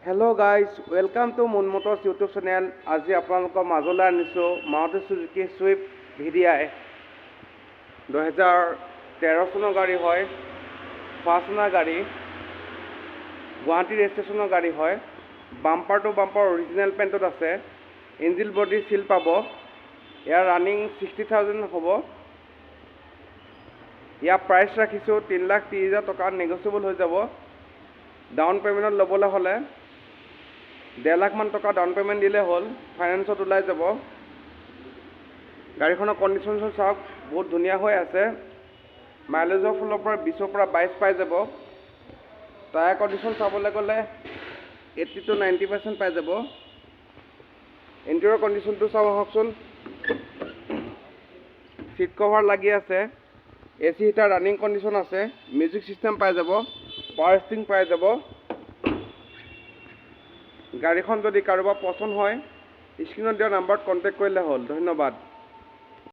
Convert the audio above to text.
Hello' guys, welcome to moon Motors YouTube channel. আজি আপোনালোকৰ মাজলৈ আনিছোঁ মাৰুতি চুজুকি ছুইফ্ট VDI 2013 চনৰ গাড়ী হয়। ফাৰ্ষ্ট অনাৰ গাড়ী, গুৱাহাটী ৰেজিষ্ট্ৰেশ্যনৰ গাড়ী হয়। বাম্পাৰ টু বাম্পাৰ অৰিজিনেল পেইণ্টত আছে। ইঞ্জিন বডি চিল পাব। ইয়াৰ ৰানিং 60,000 হ'ব। ইয়াৰ প্ৰাইচ ৰাখিছোঁ 3,30,000 টকা, নেগচিয়েবল হৈ যাব। ডাউন পে'মেণ্টত ল'বলৈ হ'লে 1.5 লাখ মান টকা ডাউন পে'মেণ্ট দিলে হ'ল, ফাইনেন্সত ওলাই যাব। গাড়ীখনৰ কণ্ডিশ্যন চাওক, বহুত ধুনীয়া হৈ আছে। মাইলেজৰ ফালৰ পৰা 20ৰ পৰা 22 পাই যাব। টায়াৰ কণ্ডিশ্যন চাবলৈ গ'লে 80 to 90% পাই যাব। ইণ্টেৰিয়ৰ কণ্ডিশ্যনটো চাব আহকচোন। চিট কভাৰ লাগি আছে। AC হিটাৰ ৰানিং কণ্ডিশ্যন আছে। মিউজিক চিষ্টেম পাই যাব। পাৱাৰ ষ্টিং পাই যাব। গাড়ীখন যদি কাৰোবাৰ পচন্দ হয়, স্ক্ৰীণত দিয়া নাম্বাৰত কণ্টেক্ট কৰিলে হ'ল। ধন্যবাদ।